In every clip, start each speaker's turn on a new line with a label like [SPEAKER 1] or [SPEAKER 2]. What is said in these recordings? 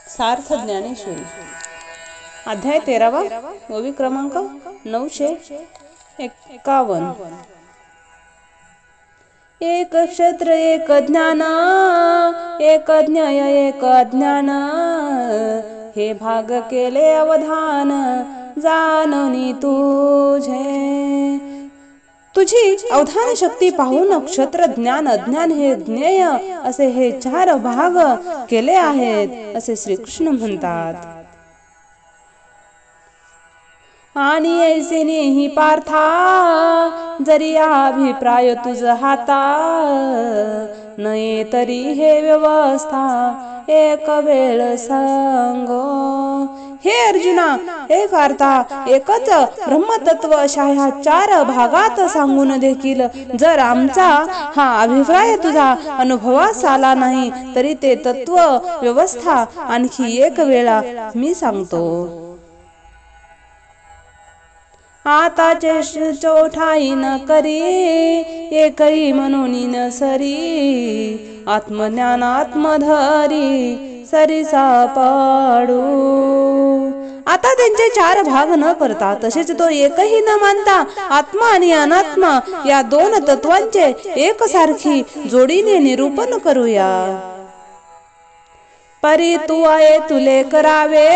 [SPEAKER 1] सार्थ ज्ञानेश्वरी अध्याय 13वा ओवी क्रमांक 951। एक क्षत्र एक ज्ञान, एक ज्ञेय एक अज्ञान, हे भाग केले अवधान, जाणोनी तुझे। तुझी अवधान शक्ती पाहून क्षत्र ज्ञान अज्ञान हे ज्ञेय असे हे चार भाग केले आहेत असे श्रीकृष्ण म्हणतात। आणि ऐसे नेही पार्था, जरी अभिप्राय तुझ हाता, नये तरी हे व्यवस्था एक वेळ सांगो। हे अर्जुना, हे पार्था, एकच ब्रह्मतत्व अशा ह्या चार भागात सांगून देखील जर आमचा हा अभिप्राय तुझा अनुभवास आला नाही तरी ते तत्व व्यवस्था आणखी एक वेळा मी सांगतो। आताचे चौठाई न करी, एकही म्हणून न सरी, आत्मज्ञान आत्मधरी सरीसा पाडू। आता त्यांचे चार भाग न करता तसेच तो एकही न मानता आत्मा आणि अनात्मा या दोन तत्वांचे एकसारखी जोडीने निरूपण करूया। परी तू आहे तुले करावे,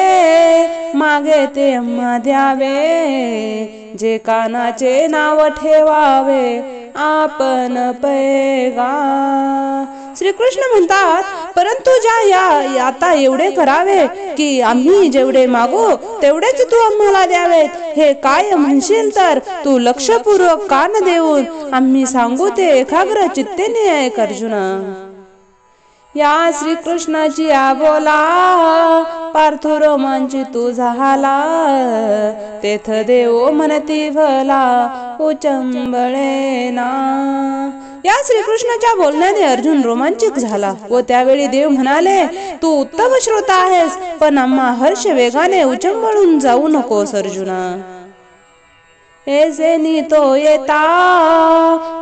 [SPEAKER 1] मागे ते आम्हा द्यावे, जे कानाचे नाव ठेवावे आपण पैगा। श्रीकृष्ण म्हणतात, परंतु ज्या आता एवढे करावे की आम्ही जेवढे मागू तेवढेच तू आम्हाला द्यावेत, हे काय म्हणशील तर तू लक्षपूर्वक कान देऊन आम्ही सांगू ते एकाग्र चित्तेने ऐक अर्जुना। या श्रीकृष्णाची बोला, पार्थो रोमांचितो झाला, तेथ देव म्हणती भला उचंबळेना। या श्रीकृष्णाच्या बोलण्याने अर्जुन रोमांचित झाला व त्यावेळी देव म्हणाले, तू उत्तम श्रोता आहेस, पण आम्हा हर्ष वेगाने उचंबळून जाऊ नकोस अर्जुना। ऐसे नी तो येता,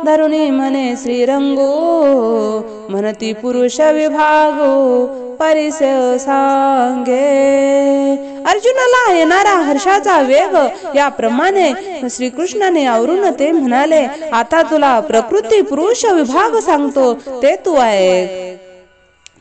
[SPEAKER 1] धरुणी म्हणे श्रीरंगो, म्हणती पुरुष विभागो परिसय सांगे। अर्जुनाला येणारा हर्षाचा वेग याप्रमाणे श्रीकृष्णाने आवरून ते म्हणाले, आता तुला प्रकृती पुरुष विभाग सांगतो ते तू ऐक।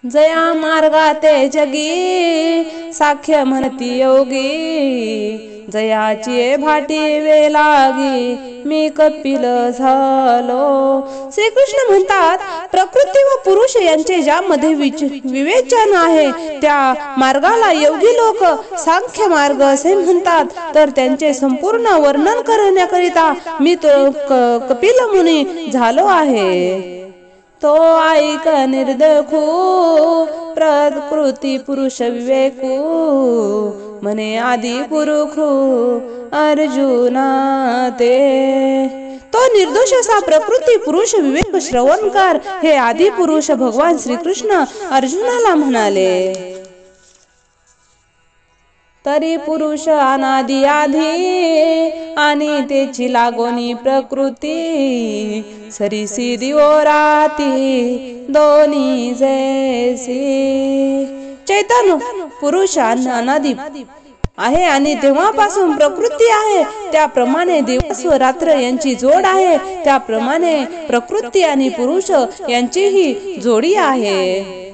[SPEAKER 1] जया मार्गाते जगी, साख्य म्हणती योगी, जयाची भाटी वेलागी मी कपिल झालो। श्रीकृष्ण म्हणतात, प्रकृती व पुरुष यांचे ज्यामध्ये विवेचन आहे त्या मार्गाला योगी लोक सांख्य मार्ग असे म्हणतात, तर त्यांचे संपूर्ण वर्णन करण्याकरिता मी तो कपिल मुनी झालो आहे। तो ऐक निर्दखू, प्रकृती पुरुष विवेकू, म्हणे आदि पुरुषू अर्जुना ते। तो निर्दोष असा प्रकृती पुरुष विवेक श्रवणकार हे आदि पुरुष भगवान श्रीकृष्ण अर्जुनाला म्हणाले। तरी पुरुष अनादि आधी, आणि त्याची लागोनी प्रकृती, सरीसी दिवोराती दोन्ही जैसी। चैतन्य पुरुष अनादि आहे आणि तेव्हापासून प्रकृती आहे, त्याप्रमाणे दिवस व रात्र यांची जोड आहे, त्याप्रमाणे प्रकृती आणि पुरुष यांचीही जोडी आहे।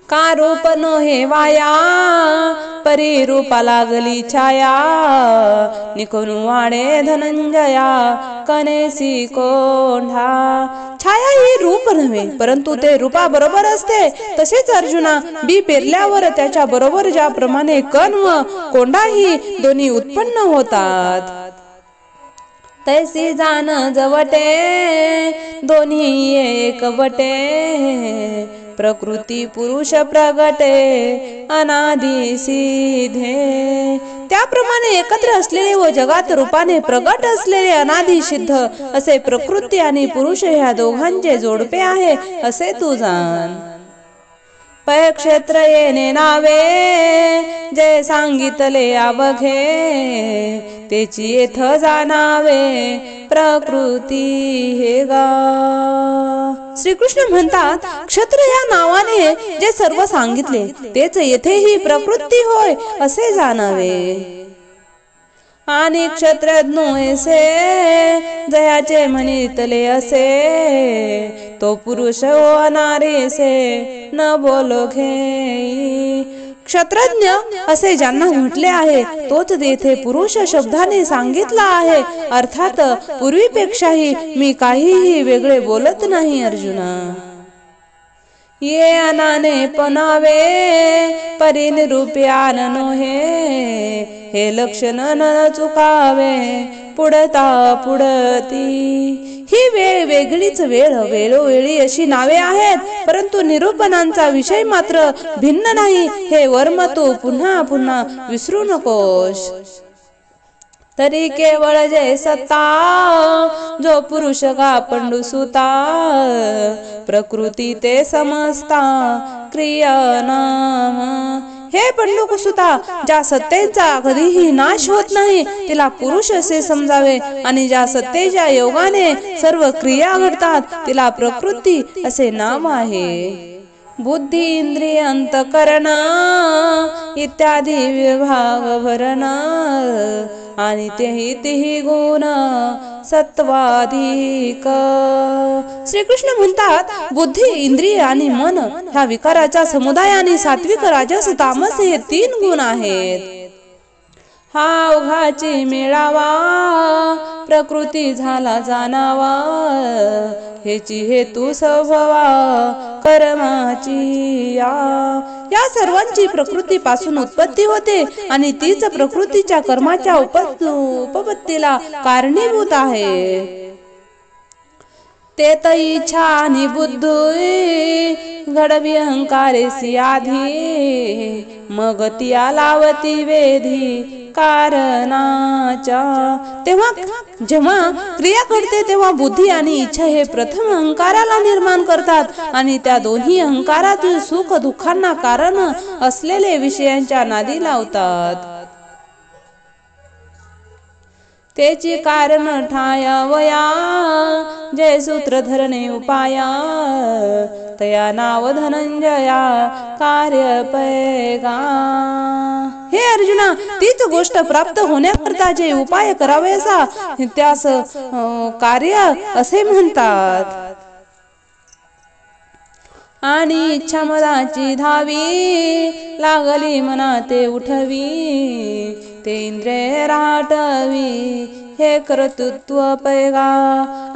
[SPEAKER 1] का रूप न हे वाया, परी रूपा लागली छाया, निकोन वाडे धनंजया कनेसी कोंढा। छाया ही रूप नव्हे परंतु ते रूपा बरोबर असते, तसेच अर्जुना बी पेरल्यावर त्याच्या बरोबर ज्याप्रमाणे कण व कोंढा ही दोन्ही उत्पन्न होतात, तैसी जाण जवटे दोन्ही एक वटे, प्रकृती पुरुष प्रगटे अनादि सिद्धे। त्याप्रमाणे एकत्र असलेले व जगात रूपाने प्रगट असलेले अनादि सिद्ध असे प्रकृती आणि पुरुष ह्या दोघांचे जोडपे आहे असे तू जाण। पै क्षेत्र येणे नावे, जे सांगितले अवघे, तेची येथ जाणावे प्रकृती हे गा। श्रीकृष्ण म्हणतात, क्षत्र या नावाने जे सर्व सांगितले तेच येथेही प्रकृती होय असे जाणावे. आणि क्षत्रज्ञ ऐसे जयाचे म्हणितले असे, तो पुरुष हो नारीसे न बोलो घेई. क्षत्रज्ञ असे ज्यांना म्हटले आहे तोच येथे पुरुष शब्दाने सांगितला आहे. अर्थात पूर्वीपेक्षाही मी काहीही वेगळे बोलत नाही अर्जुना. ये अनाने पनावे परिनिरूप्यान नोहे, हे लक्षण न चुकावे पुढता पुढती. ही वेळ वेगळीच वेळोवेळी अशी नावे आहेत, परंतु निरूपणांचा विषय मात्र भिन्न नाही. हे वर्म तू पुन्हा पुन्हा विसरू नकोस. तरी केवळ जय सत्ता जो पुरुष का पंडुसुता, प्रकृती ते समजता क्रिया नाम. हे पंडुसुता, ज्या सत्तेचा कधीही नाश होत नाही तिला पुरुष असे समजावे, आणि ज्या सत्तेच्या योगाने सर्व क्रिया घडतात तिला प्रकृती असे नाम आहे. बुद्धी इंद्रिय अंतकरण इत्यादी विभाग भरण, आणि तेही गुण सत्वाधिक. श्रीकृष्ण म्हणतात, बुद्धी इंद्रिय आणि मन ह्या विकाराचा समुदाय आणि सात्विक राजस तामस हे 3 गुण आहेत. हा ओघाची मेळावा प्रकृती झाला जाणावा, हेची हेतू स्वभावा कर्माची. या सर्वांची प्रकृती पासून उत्पत्ती होते आणि तीच प्रकृतीच्या कर्माच्या उपपत्तीला कारणीभूत आहे. ते इच्छा आणि बुद्धी घडवी अहंकारेसी आधी, मग तिया लावती वेधी कारणाच्या. जेव्हा क्रिया घडते तेव्हा बुद्धी आणि इच्छा हे प्रथम अहंकाराला निर्माण करतात, आणि त्या दोन्ही अहंकारातून सुख दुःखांना कारण असलेले विषयांच्या नादी लावतात. तेची कारण ठायावया जय सूत्र धरणे उपाया, तया नाव धनंजया कार्य पैगा. हे अर्जुना, तीच गोष्ट प्राप्त होण्याकरता जे उपाय करावयाचा त्यास कार्य असे म्हणतात. आणि इच्छा मनाची धावी लागली मना ते उठवी, ते इंद्रिय राहटवी हे कर्तृत्व पैगा.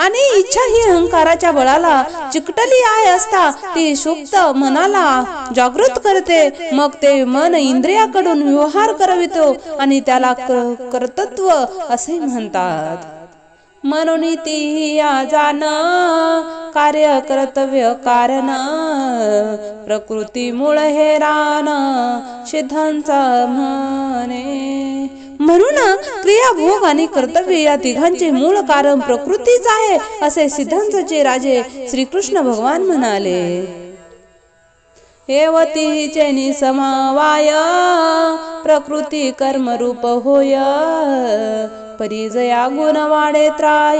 [SPEAKER 1] आणि इच्छा ही अहंकाराच्या बळाला चिकटली आहे असता ती सुप्त मनाला जागृत करते. मग ते मन इंद्रियाकडून व्यवहार करवितो आणि त्याला कर्तृत्व असे म्हणतात. म्हणून ती या जाण कार्य कर्तव्य कारण, प्रकृती मूळ हे रान सिद्धांचा म्हणे. म्हणून क्रिया भोग आणि कर्तव्य या तिघांचे मूळ कारण प्रकृतीच आहे असे सिद्धांताचे राजे श्रीकृष्ण भगवान म्हणाले. एवतीचे निसमवाय प्रकृती कर्म रूप होय, परिजया गुण वाढे त्राय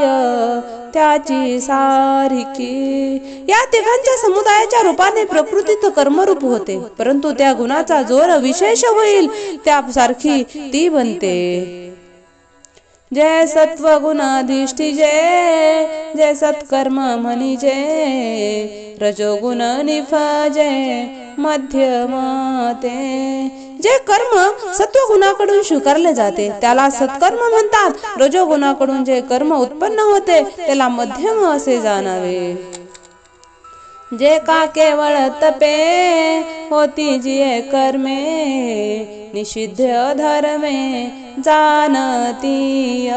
[SPEAKER 1] त्याची सारिकी. या तिघांच्या समुदायाच्या रूपाने प्रकृती कर्मरूप होते, परंतु त्या गुणाचा जोर विशेष होईल त्यासारखी ती बनते. जय सत्व गुणाधिष्ठी जय सत्कर्म म्हणिजे, रजोगुण निफजे मध्यमते. जे कर्म सत्वगुणाकडून स्वीकारले जाते त्याला सत्कर्म म्हणतात. रजोगुणाकडून जे कर्म उत्पन्न होते त्याला मध्यम असे जाणावे. जे का केवळ तपे होती जिये कर्मे, निषिद्ध धर्मे जाणतीय.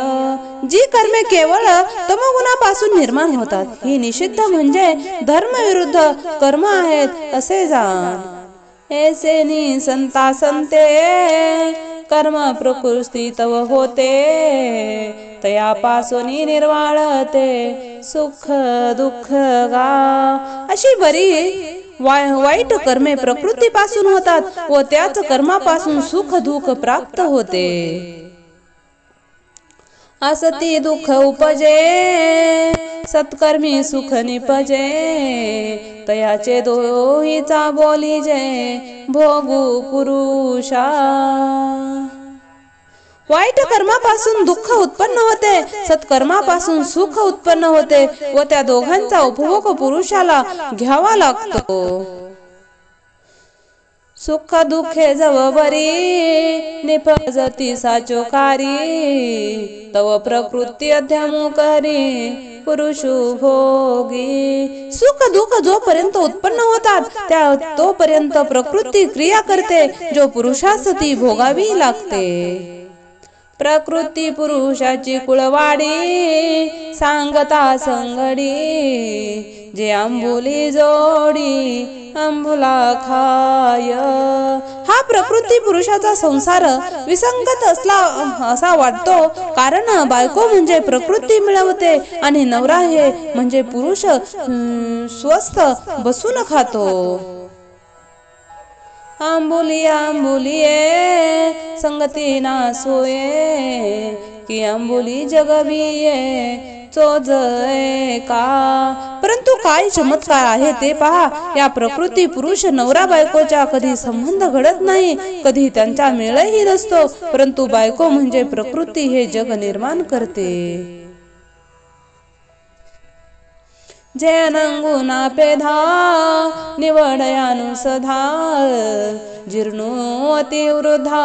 [SPEAKER 1] जी कर्मे केवळ तमोगुणापासून निर्माण होतात ही निषिद्ध म्हणजे धर्मविरुद्ध कर्म आहेत असे जाण. ऐसे संता संते कर्म प्रकृती तव होते, तयापासून निर्वाळते सुख दुःख गा. अशी बरी वाईट कर्मे प्रकृतीपासून होतात व त्याच कर्मापासून सुख दुःख प्राप्त होते. असती दुःख उपजे सत्कर्मी सुख निपजे तयाचे दोहीचा बोलिजे भोगू पुरुषा। वाईट कर्मापासून दुःख उत्पन्न होते, सत्कर्मापासून सुख उत्पन्न होते व त्या दोघांचा उपभोग पुरुषाला घ्यावा लागतो। सुख दुःखे जव बरी निपजती साचोकारी तव प्रकृती अध्यमुकरी पुरुषु भोगी। सुख दुःख जोपर्यंत उत्पन्न होतात त्या तोपर्यंत प्रकृती क्रिया करते, जो पुरुषास ती भोगावी लागते। प्रकृती पुरुषाची कुळवाडी सांगता संगडी जे आंबुली जोडी आंबुला खाय। हा प्रकृती पुरुषाचा संसार विसंगत असला असा वाटतो, कारण बायको म्हणजे प्रकृती मिळवते आणि नवरा हे म्हणजे पुरुष स्वस्थ बसून खातो। आंबुली आंबुलिये संगती ना सोये की आंबुली जगविये चोज का। परंतु काय चमत्कार आहे ते पहा, या प्रकृती पुरुष नवरा बायकोच्या कधी संबंध घडत नाही, कधी त्यांचा मेळही नसतो, परंतु बायको म्हणजे प्रकृती हे जग निर्माण करते। जे अनंगुना पेधा निवडयानुसधा जीर्णो अतिवृद्धा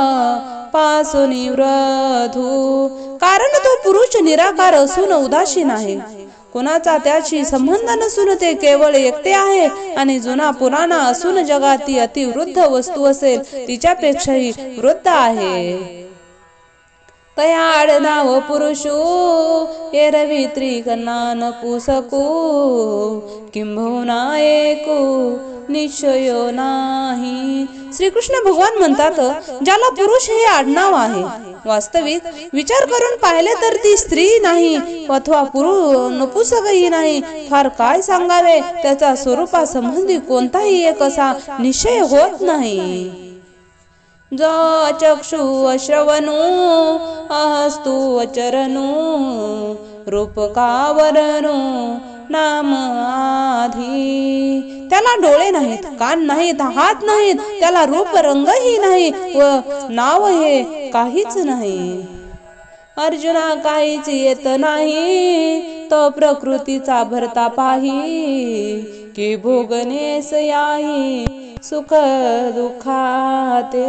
[SPEAKER 1] पासुनी वृधू। कारण तो पुरुष निराकार असून उदासीन आहे, कोणाचा त्याशी संबंध नसून ते केवळ एकटे आहे आणि जुना पुराणा असून जगात ती अतिवृद्ध वस्तू असेल तिच्यापेक्षाही वृद्ध आहे। तयाड नाव पुरुषू एरवी त्रिकन्ना पुसकू किंबहुना एकू निश्चयो नाही। श्रीकृष्ण भगवान म्हणतात, ज्याला पुरुष हे आडनाव आहे, वास्तविक विचार करून पाहिले तर ती स्त्री नाही अथवा नपुसकही नाही। फार काय सांगावे, त्याचा स्वरूपासंबंधी कोणताही एक असा निश्चय होत नाही। जो चक्षु अश्रवणू अहस्तु अचरणू रूपकावरणू नाम आधी। त्याला डोळे नाहीत, कान नाहीत, हात नाहीत, त्याला रूप रंगही नाही व नाव हे काहीच नाही। अर्जुना काहीच येत नाही तो प्रकृतीचा भरता पाही की भोगनेस याही सुख दुःखाते।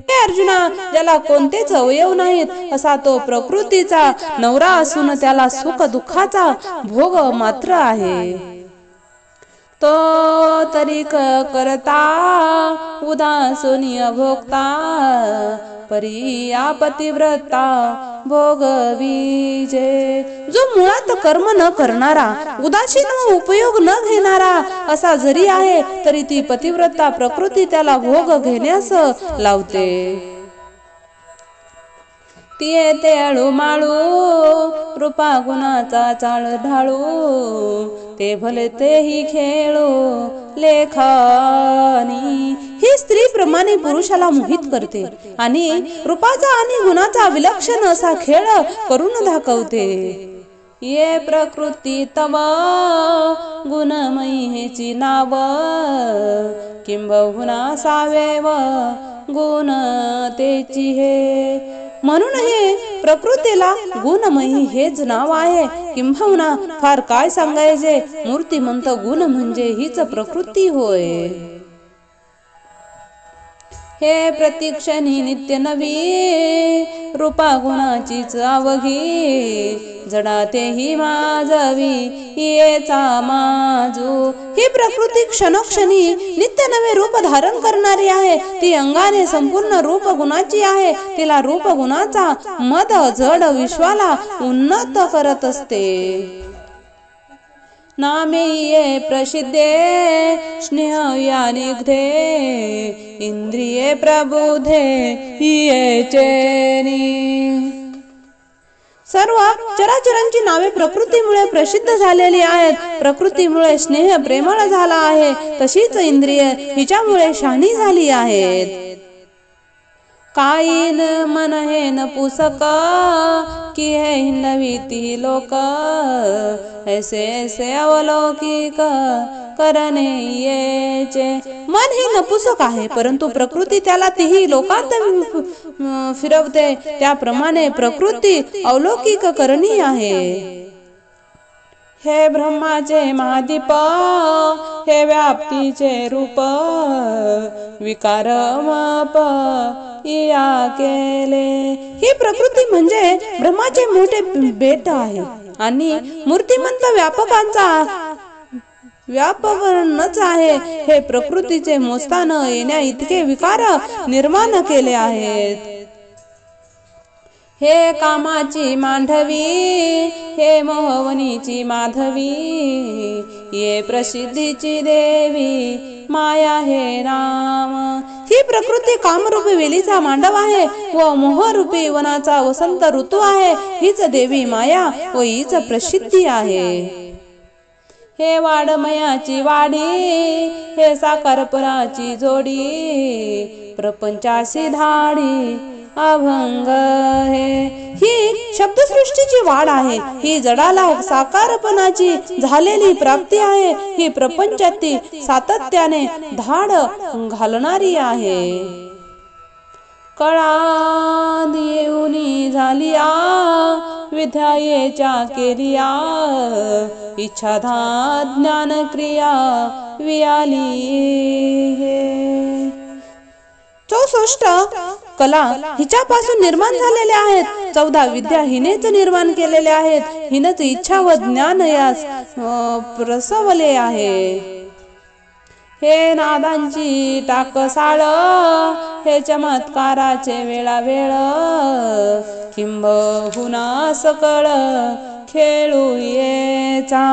[SPEAKER 1] हे अर्जुना, ज्याला कोणतेच अवयव नाहीत असा तो प्रकृतीचा नवरा असून त्याला सुख दुःखाचा भोग मात्र आहे। तो तरी करता उदासोनी अभोक्ता परिया पतिव्रता भोगविजे। जो मुळात कर्म न करणारा, उदासीन व उपयोग न घेणारा असा जरी आहे तरी ती पतिव्रता प्रकृती त्याला भोग घेण्यास लावते। ती येते अळूमाळू रूपा गुणाचा चाळ ढाळू ते भले तेही खेळू लेखानी। ही स्त्री प्रमाणे पुरुषाला मोहित करते आणि रूपाचा आणि गुणाचा विलक्षण असा खेळ करून दाखवते। ये प्रकृती तव गुणमयी हेची नाव किंबहुना सावेव गुण तेची हे। म्हणून हे प्रकृतीला गुणमयी हेच नाव आहे, किंबहुना फार काय सांगायचे, मूर्तिमंत गुण म्हणजे हीच प्रकृती होय। हे प्रतिक्षणी नित्य नवी रूपा गुणाचीच अवघी जडातेही माझवी येचा माजू। ही प्रकृती क्षणोक्षणी नित्य नवे रूप धारण करणारी आहे, ती अंगाने संपूर्ण रूप गुणाची आहे, तिला रूप गुणाचा मद जड विश्वाला उन्नत करत असते। नामे ये प्रसिद्धे स्नेह या निघे इंद्रिये प्रबुधे ये चैनी। सर्व चराचरांची नावे प्रकृतीमुळे प्रसिद्ध झालेली आहेत। प्रकृतीमुळे स्नेह प्रेमळ झाला आहे, तशीच इंद्रिय हिच्यामुळे शहाणी झाली आहेत। काईन मन हे न पुसक की हे हिंडविती लोक ऐसे ऐसे अवलौकिक करणे येचे. मन हे नपुसक आहे, परंतु प्रकृती त्याला तीही लोकांत फिरवते. त्याप्रमाणे प्रकृती अवलौकिक करणी आहे. हे ब्रह्माचे महादीप हे व्याप्तीचे रूप विकार माप या केले. ही प्रकृती म्हणजे ब्रह्माचे मोठे बेट आहे आणि मूर्तिमंत व्यापकांचा व्यापवनच आहे. हे प्रकृतीचे मोजता न येण्या इतके विकार निर्माण केले आहेत. हे कामाची मांडवी हे मोहवनीची माधवी ये प्रसिद्धीची देवी माया हे नाम. ही प्रकृती कामरूपी वेलीचा मांडव आहे व मोहरूपी वनाचा वसंत ऋतू आहे. हीच देवी माया व हीच प्रसिद्धी आहे. हे वाडमयाची वाडी हे साकारपराची जोडी प्रपंचाशी धाडी अभंग हे. ही शब्दसृष्टीची वाढ आहे. ही जडाला साकारपणाची झालेली प्राप्ती आहे. ही प्रपंचातील सातत्याने धाड घालणारी आहे. कळा देऊनी झालिया विद्यायेच्या केलिया इच्छाधा ज्ञान क्रिया वियाली हे. 64 कला हिच्यापासून निर्माण झालेल्या आहेत. 14 विद्या हिनेच निर्माण केलेल्या आहेत. हिनच इच्छा व ज्ञान यास प्रसवले आहे. हे नादांची टाकसाळ हे चमत्काराचे वेळावेळ किंबहुना सकळ खेळू येचा.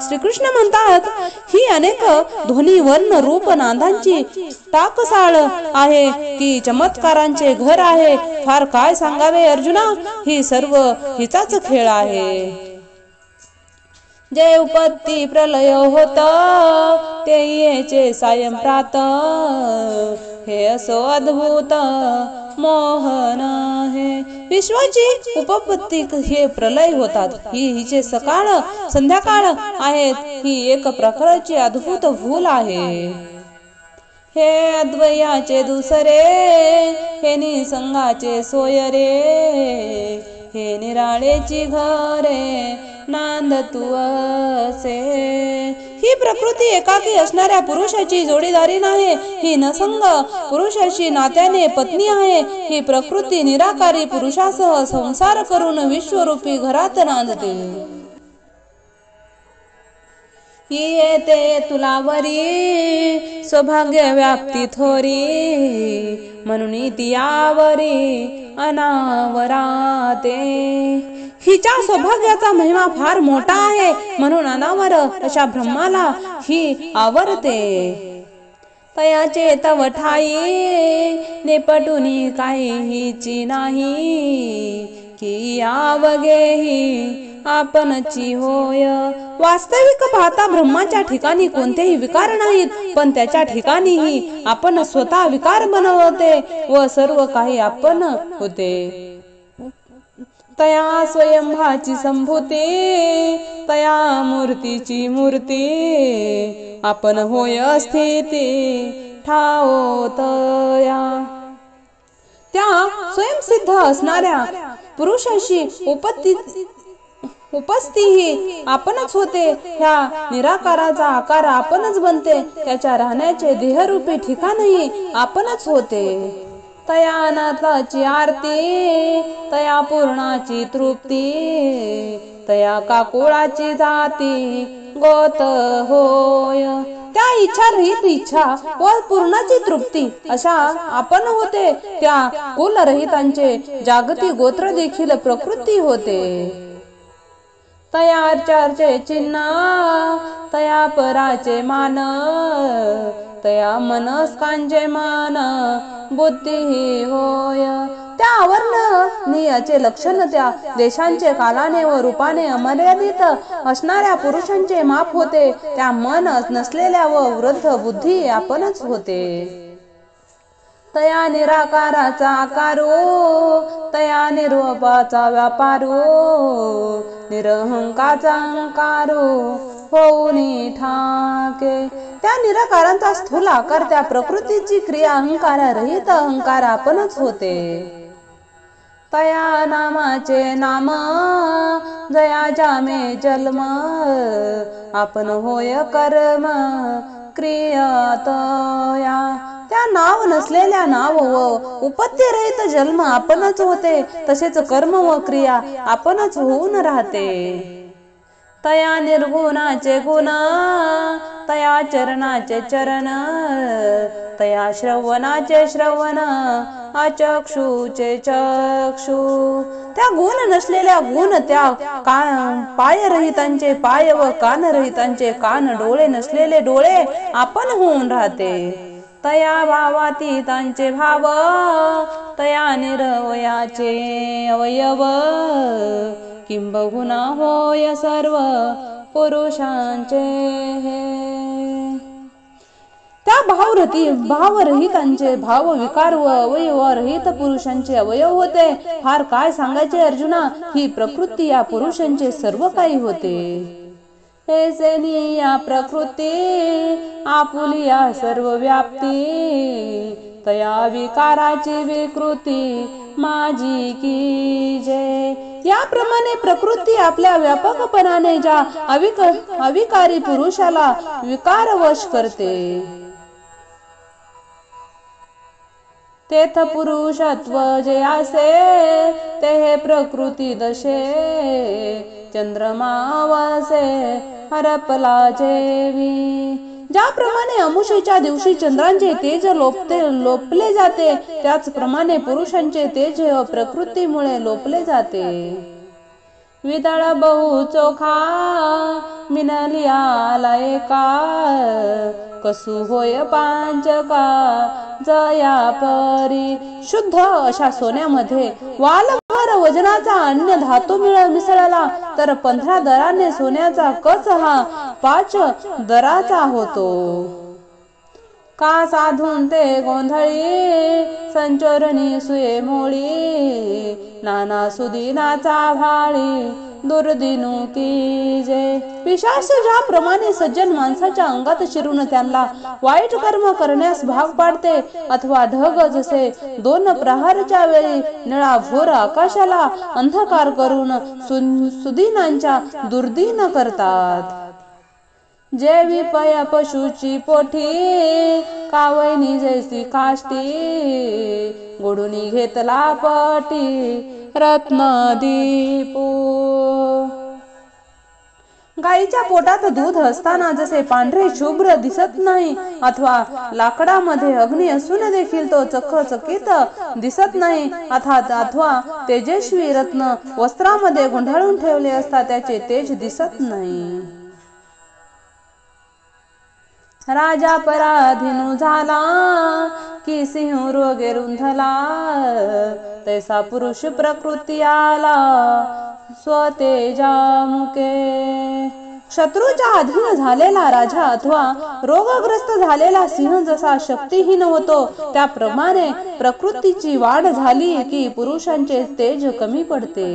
[SPEAKER 1] श्रीकृष्ण म्हणतात ही अनेक ध्वनी वर्ण रूप नादांची टाकसाळ आहे की चमत्कारांचे घर आहे. फार काय सांगावे अर्जुना, ही सर्व हिचाच खेळ आहे. जे उपत्ती प्रलय होत ते येचे सायं प्रात हे असो अद्भुत मोहन हे. विश्वाची उपपत्ती हे प्रलय होतात. ही हिचे सकाळ संध्याकाळ आहेत. ही एक प्रकारची अद्भुत भूल आहे. हे अद्वयाचे दुसरे हे निसंगाचे सोयरे हे निराळेची घरे नांद तू असे. ही प्रकृती एकाकी असणाऱ्या पुरुषाची जोडीदारी नाही. ही नसंग पुरुषाशी नात्याने पत्नी आहे. ही प्रकृती निराकारी पुरुषासह संसार करून विश्वरूपी घरात नांदते. येते तुला वरी सौभाग्य व्याप्ती थोरी म्हणून ती यावरी अनावराते. हिच्या सौभाग्याचा महिमा फार मोठा आहे म्हणून अनावर अशा ब्रह्माला ही आवरते. तयाचे तव ठाई नेपटुनी काही हिची नाही की आवगेही आपणची होय. वास्तविक पाहता ब्रह्माच्या ठिकाणी कोणतेही विकार नाहीत, पण त्याच्या ठिकाणीही आपण स्वतः विकार बनवते व सर्व काही आपण होते. तया स्वयंभाची संभूती तया मूर्तीची मूर्ती आपण होय स्थिती ठाओ तया. त्या स्वयंसिद्ध असणाऱ्या पुरुषाशी उपस्थिती आपणच होते. ह्या निराकाराचा आकार आपणच बनते. त्याच्या राहण्याचे देहरूपी ठिकाणही आपणच होते. तया अनाथाची आरती तया पूर्णाची तृप्ती तया काकुळाची जाती गोत होय. त्या इच्छा रहित इच्छा व पूर्णाची तृप्ती अशा आपण होते. त्या कुलरहितांचे जागती गोत्र देखील प्रकृती होते. तया चर्चे चिन्ह तया पराचे मान तया मनस्कांचे मान बुद्धी होय. त्या अवर्णनीयाचे लक्षण त्या देशांचे कालाने व रूपाने अमर्यादित असणाऱ्या पुरुषांचे माप होते. त्या मन नसलेल्या व वृद्ध बुद्धी आपणच होते. तया निराकाराचा आकारो, तया निर्वपाचा व्यापारो, निरहंकाचा अहंकारो होऊनी ठाके. त्या निराकारांचा स्थूल आकार त्या प्रकृतीची क्रिया अहंकारारहित अहंकार आपणच होते. तया नामाचे नाम, जया जामे जन्म, आपण होय कर्म क्रियातया. त्या नाव नसलेल्या नाव व उपत्ती रहित जन्म आपणच होते, तसेच कर्म व क्रिया आपणच होऊन राहते. तया निर्गुणाचे गुण, तया चरणाचे चरण, तया श्रवणाचे श्रवण, अचक्षुचे चक्षु. त्या गुण नसलेल्या गुण, त्या पायरहितांचे पाय व कानरहितांचे कान, डोळे नसलेले डोळे आपण होऊन राहते. तया भावातीतांचे भाव, तया निरवयाचे अवयव, किंबहुना होय सर्व पुरुषांचे हे. त्या भावरहितांचे भाव विकार व अवयवरहित पुरुषांचे अवयव होते. फार काय सांगायचे अर्जुना, ही प्रकृती या पुरुषांचे सर्व काही होते. ऐसे या प्रकृती आपुलिया सर्व व्याप्ती, तया विकाराची विकृती माझी की जय. याप्रमाणे प्रकृती आपल्या व्यापकपणाने ज्या अविकारी पुरुषाला विकारवश करते, तेथ पुरुषत्व जे असे, ते हे प्रकृती दशे, चंद्रमावसे हरपला जेवी. ज्याप्रमाणे अमुषेच्या दिवशी चंद्रांचे तेज लोपले जाते, त्याचप्रमाणे पुरुषांचे तेज प्रकृतीमुळे लोपले जाते. विदळ बहु चोखा मिनलिया आला एका, कसू होय पांचका जया परी. शुद्ध अशा सोन्यामध्ये वालभर वजनाचा अन्य धातू मिसळला तर 15 दराने सोन्याचा कच हा 5 दराचा होतो. का साधून ते गोंधळी संचोरणी सुये मोळी, नाना सुदिनाचा भाळी दुर्दिनू की जे. पिशाच ज्याप्रमाणे सज्जन माणसाच्या अंगात शिरून त्यांना वाईट कर्म करण्यास भाग पाडते, अथवा ढग जसे 2 प्रहरच्या वेळी निळाभोर आकाशाला अंधकार करून सुदिनांच्या दुर्दिन करतात, जे विपया पशुची पोठी कावयनी जैसी काष्टी, गोडूनी घेतला पटी रत्नदीपू. गाईच्या पोटात दूध असताना जसे पांढरे शुभ्र दिसत नाही, अथवा लाकडामध्ये अग्नी असून देखील तो चकचकीत दिसत नाही, अथवा तेजस्वी रत्न वस्त्रामध्ये गुंडाळून ठेवले असता त्याचे तेज दिसत नाही. राजा पराधीन झाला की सिंह रोगे रुंधला, तैसा पुरुष प्रकृती आला स्वतेजा मुके. शत्रूच्या अधीन झालेला राजा अथवा रोगग्रस्त झालेला सिंह जसा शक्तिहीन होतो, त्याप्रमाणे प्रकृतीची वाढ झाली की पुरुषांचे तेज कमी पडते.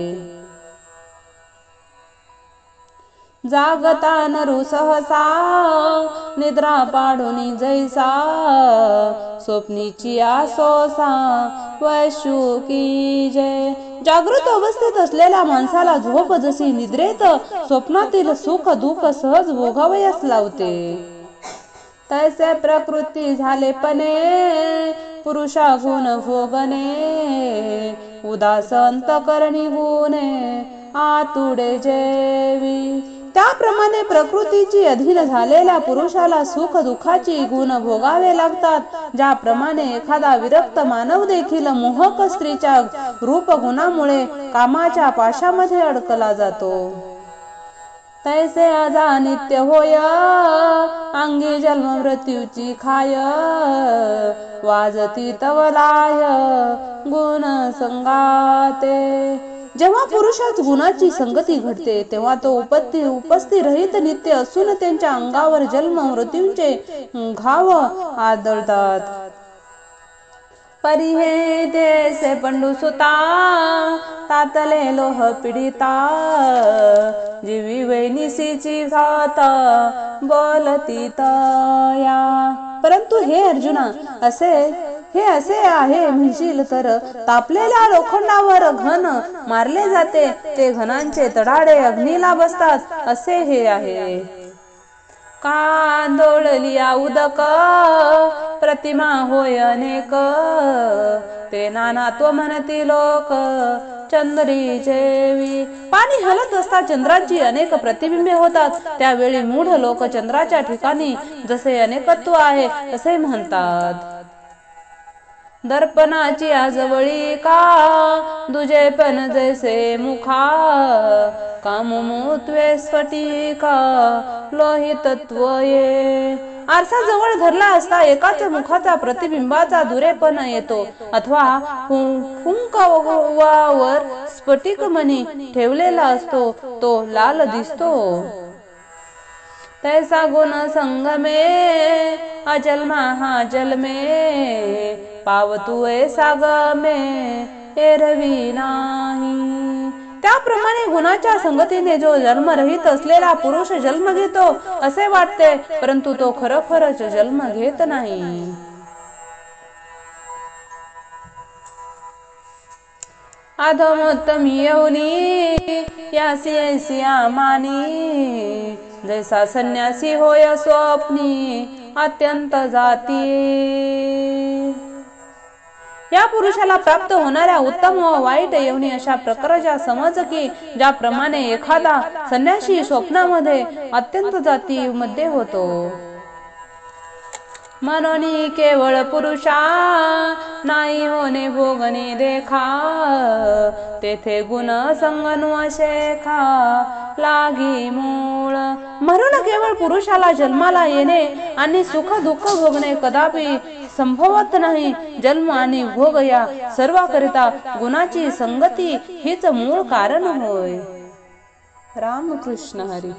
[SPEAKER 1] जागता नरु सहसा निद्रा पाडूनी जैसा, स्वप्नीची आसोसा वैशू की जय. जागृत अवस्थेत असलेल्या माणसाला झोप जशी निद्रेत स्वप्नातील सुख दुःख सहज भोगावयास लावते, तैसे प्रकृती झाले पणे पुरुषा गुण भोगणे, उदास अंतकरणी गुणे आतुडे जेवी. त्याप्रमाणे प्रकृतीची अधीन झालेल्या पुरुषाला सुख दुःखाची गुण भोगावे लागतात. ज्याप्रमाणे एखादा विरक्त मानव देखील मोहक स्त्रीच्या रूप गुणामुळे कामाच्या पाशामध्ये अडकला जातो, तैसे अजा नित्य होय अंगी जन्म मृत्यूची खाय, वाजती तवलाय गुण संगाते. जेव्हा पुरुषात गुणाची संगती घडते, तेव्हा तो उपस्थित रहित नित्य असून त्यांच्या अंगावर जन्म मृत्यूचे घाव आदळतात. परी हे देसे पंडू सुता तातले लोह पीडिता जीवी वैनिसीची घात बोलती तया। परंतु हे अर्जुना हे असे आहे म्हणशील तर तापलेल्या लोखंडावर घन मारले जाते ते घनांचे तडाडे अग्नीला बसतात असे हे आहे। कांदोळलिया उदक प्रतिमा होय अनेक ते नानात्व म्हणती लोक चंद्री जेवी। पाणी हलत असता चंद्राची अनेक प्रतिबिंबे होतात त्यावेळी मूढ लोक चंद्राच्या ठिकाणी जसे अनेकत्व आहे असे म्हणतात। दर्पणाची आजवळी का दुजे पण जैसे मुखा काममुत्वे स्फटिका लोहितत्व ये। आरसा जवळ धरला असता एकाच मुखाचा प्रतिबिंबाचा दुरेपण येतो अथवा फुंकावर स्फटिक मणी ठेवलेला असतो तो लाल दिसतो। तैसा गुण संगमे अचल महाजल में पावतु ऐसा गमे एरवी नाही। त्याप्रमाणे गुणाच्या संगतीने जो जन्मरहित असलेला पुरुष जन्म घेतो असे वाटते परंतु तो खरोखरच जन्म घेत नाही। अधमोत्तमी येऊनी यासी ऐसी आमानी जैसा संन्यासी होय स्वप्नी अत्यंत जाती। या पुरुषाला प्राप्त होणाऱ्या उत्तम व वाईट येवनी अशा प्रकारच्या समज की ज्याप्रमाणे एखादा संन्यासी स्वप्नामध्ये अत्यंत जाती मध्ये होतो। मनोनी केवळ पुरुषा नाही होणे भोगणे देखा तेथे गुण संगनु अशेखा लागी मूळ। म्हणून केवळ पुरुषाला जन्माला येणे आणि सुख दुःख भोगणे कदापि संभवत नाही। जन्म आणि भोग या सर्वाकरिता गुणाची संगती हीच मूळ कारण होय। रामकृष्ण हरी।